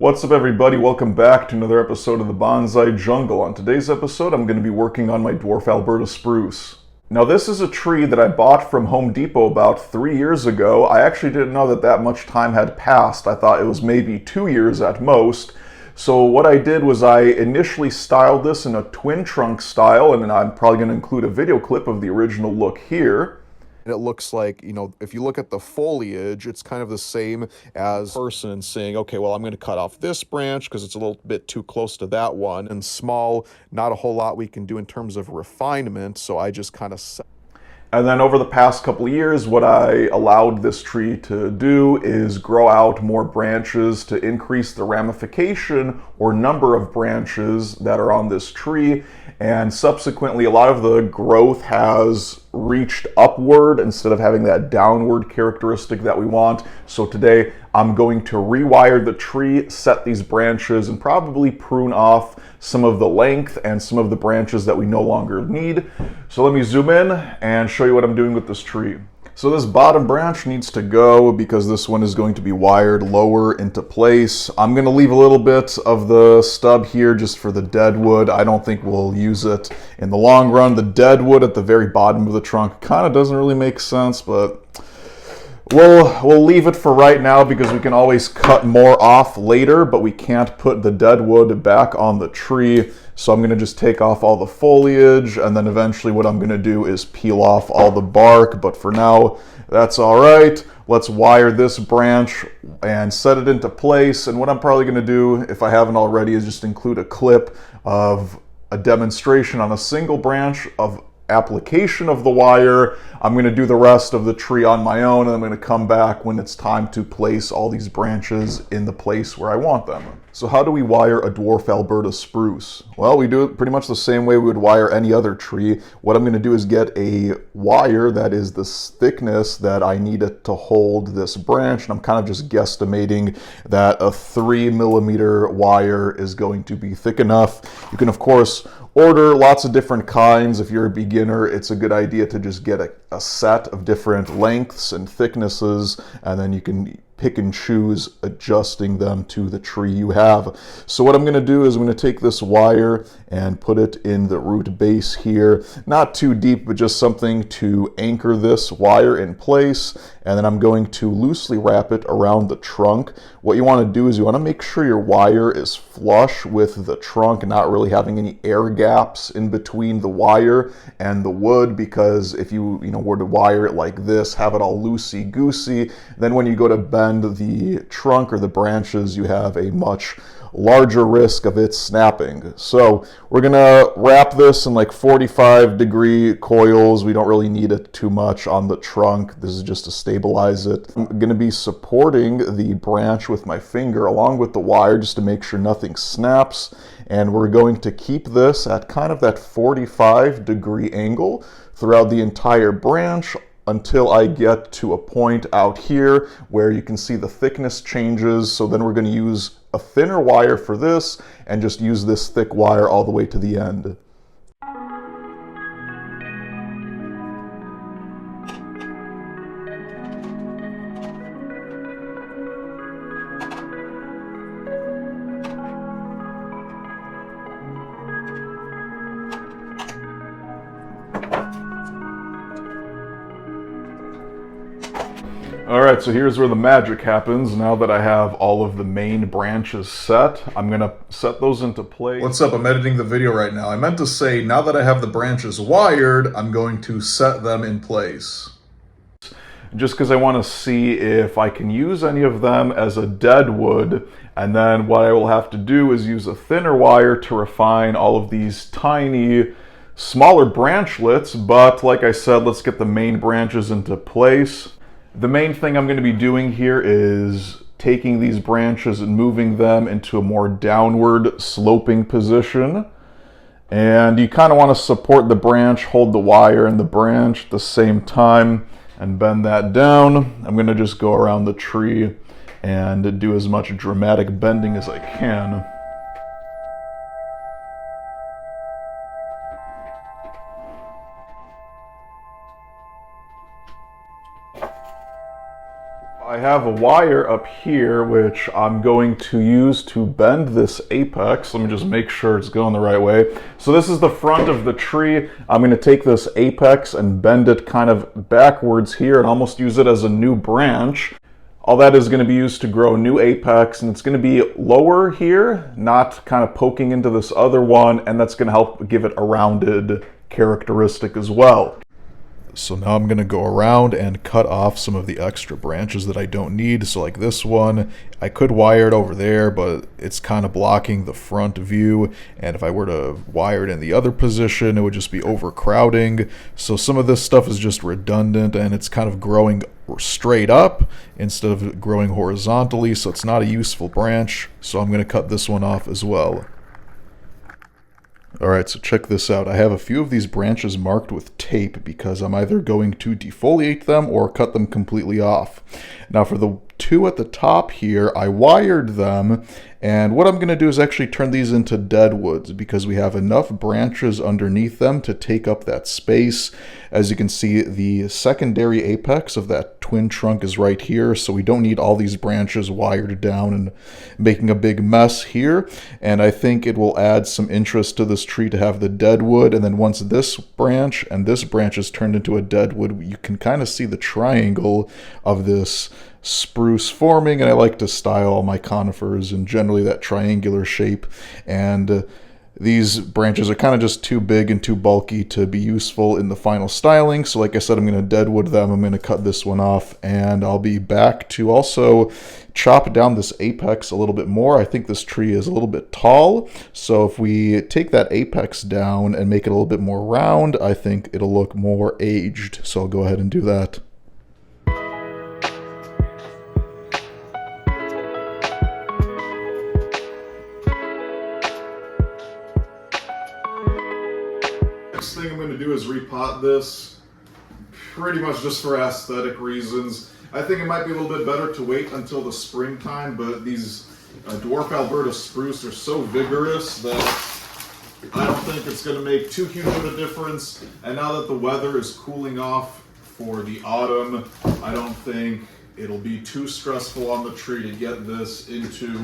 What's up everybody, welcome back to another episode of the Bonsai Jungle. On today's episode I'm going to be working on my Dwarf Alberta Spruce. Now this is a tree that I bought from Home Depot about 3 years ago. I actually didn't know that much time had passed. I thought it was maybe 2 years at most. So what I did was I initially styled this in a twin trunk style, and then I'm probably going to include a video clip of the original look here. And it looks like, if you look at the foliage, it's kind of the same as a person saying, okay, well, I'm going to cut off this branch because it's a little bit too close to that one. And small, not a whole lot we can do in terms of refinement, so I just kind of... And then over the past couple of years, what I allowed this tree to do is grow out more branches to increase the ramification or number of branches that are on this tree. And subsequently, a lot of the growth has reached upward instead of having that downward characteristic that we want. So today, I'm going to rewire the tree, set these branches, and probably prune off some of the length and some of the branches that we no longer need. So let me zoom in and show you what I'm doing with this tree. So this bottom branch needs to go because this one is going to be wired lower into place. I'm going to leave a little bit of the stub here just for the deadwood. I don't think we'll use it in the long run. The deadwood at the very bottom of the trunk kind of doesn't really make sense, but we'll leave it for right now because we can always cut more off later, but we can't put the deadwood back on the tree. So I'm going to just take off all the foliage, and then eventually what I'm going to do is peel off all the bark. But for now, that's all right. Let's wire this branch and set it into place. And what I'm probably going to do, if I haven't already, is just include a clip of a demonstration on a single branch of application of the wire. I'm going to do the rest of the tree on my own, and I'm going to come back when it's time to place all these branches in the place where I want them. So how do we wire a Dwarf Alberta Spruce? Well, we do it pretty much the same way we would wire any other tree. What I'm going to do is get a wire that is the thickness that I need it to hold this branch, and I'm kind of just guesstimating that a 3mm wire is going to be thick enough. You can of course order lots of different kinds. If you're a beginner, it's a good idea to just get a set of different lengths and thicknesses, and then you can pick and choose adjusting them to the tree you have. So what I'm going to do is I'm going to take this wire and put it in the root base here. Not too deep, but just something to anchor this wire in place. And then I'm going to loosely wrap it around the trunk. What you want to do is you want to make sure your wire is flush with the trunk and not really having any air gaps in between the wire and the wood, because if you were to wire it like this, have it all loosey-goosey, then when you go to bend the trunk or the branches, you have a much larger risk of it snapping. So we're gonna wrap this in like 45-degree coils. We don't really need it too much on the trunk. This is just to stabilize it. I'm gonna be supporting the branch with my finger along with the wire just to make sure nothing snaps. And we're going to keep this at kind of that 45-degree angle throughout the entire branch until I get to a point out here where you can see the thickness changes. So then we're going to use a thinner wire for this and just use this thick wire all the way to the end. Alright, so here's where the magic happens. Now that I have all of the main branches set, I'm going to set those into place. What's up? I'm editing the video right now. I meant to say, now that I have the branches wired, I'm going to set them in place. Just because I want to see if I can use any of them as a deadwood, and then what I will have to do is use a thinner wire to refine all of these tiny, smaller branchlets. But like I said, let's get the main branches into place. The main thing I'm going to be doing here is taking these branches and moving them into a more downward sloping position. And you kind of want to support the branch, hold the wire and the branch at the same time, and bend that down. I'm going to just go around the tree and do as much dramatic bending as I can. I I have a wire up here which I'm going to use to bend this apex. Let me just make sure it's going the right way. So this is the front of the tree. I'm going to take this apex and bend it kind of backwards here and almost use it as a new branch. All that is going to be used to grow a new apex, and it's going to be lower here, not kind of poking into this other one, and that's going to help give it a rounded characteristic as well. So now I'm going to go around and cut off some of the extra branches that I don't need. So like this one, I could wire it over there, but it's kind of blocking the front view. And if I were to wire it in the other position, it would just be overcrowding. So some of this stuff is just redundant, and it's kind of growing straight up instead of growing horizontally. So it's not a useful branch. So I'm going to cut this one off as well. Alright, so check this out. I have a few of these branches marked with tape because I'm either going to defoliate them or cut them completely off. Now for the two at the top here, I wired them, and what I'm going to do is actually turn these into deadwoods because we have enough branches underneath them to take up that space. As you can see, the secondary apex of that twin trunk is right here, so we don't need all these branches wired down and making a big mess here. And I think it will add some interest to this tree to have the deadwood, and then once this branch and this branch is turned into a deadwood, you can kind of see the triangle of this spruce forming. And I like to style all my conifers in generally that triangular shape, and these branches are kind of just too big and too bulky to be useful in the final styling. So like I said, I'm going to deadwood them. I'm going to cut this one off, and I'll be back to also chop down this apex a little bit more. I think this tree is a little bit tall, so if we take that apex down and make it a little bit more round, I think it'll look more aged. So I'll go ahead and do that. Next thing I'm going to do is repot this, pretty much just for aesthetic reasons. I think it might be a little bit better to wait until the springtime, but these Dwarf Alberta Spruce are so vigorous that I don't think it's going to make too huge of a difference. And now that the weather is cooling off for the autumn, I don't think it'll be too stressful on the tree to get this into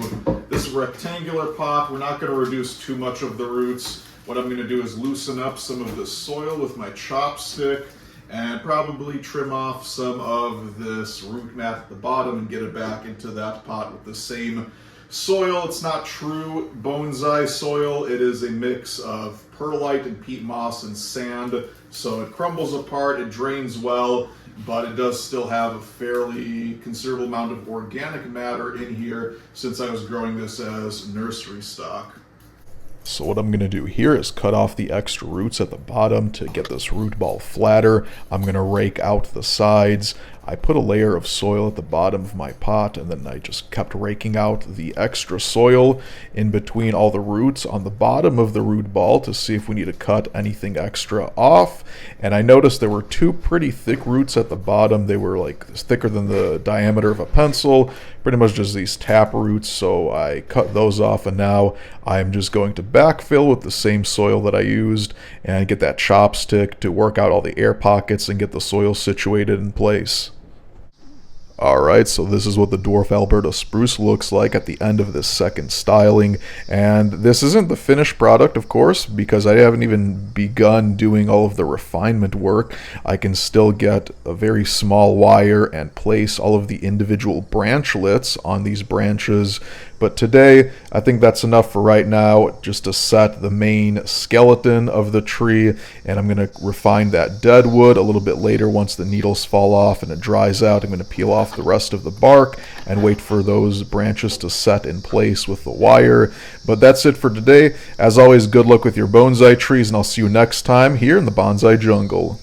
this rectangular pot. We're not going to reduce too much of the roots. What I'm going to do is loosen up some of the soil with my chopstick and probably trim off some of this root mat at the bottom and get it back into that pot with the same soil. It's not true bonsai soil. It is a mix of perlite and peat moss and sand, so it crumbles apart, it drains well, but it does still have a fairly considerable amount of organic matter in here since I was growing this as nursery stock. So what I'm going to do here is cut off the extra roots at the bottom to get this root ball flatter. I'm going to rake out the sides. I put a layer of soil at the bottom of my pot, and then I just kept raking out the extra soil in between all the roots on the bottom of the root ball to see if we need to cut anything extra off. And I noticed there were two pretty thick roots at the bottom. They were like thicker than the diameter of a pencil, pretty much just these tap roots. So I cut those off, and now I'm just going to backfill with the same soil that I used and get that chopstick to work out all the air pockets and get the soil situated in place. Alright, so this is what the Dwarf Alberta Spruce looks like at the end of this second styling, and this isn't the finished product, of course, because I haven't even begun doing all of the refinement work. I can still get a very small wire and place all of the individual branchlets on these branches, but today I think that's enough for right now, just to set the main skeleton of the tree, and I'm going to refine that deadwood a little bit later once the needles fall off and it dries out. I'm going to peel off the rest of the bark and wait for those branches to set in place with the wire. But that's it for today. As always, good luck with your bonsai trees, and I'll see you next time here in the Bonsai Jungle.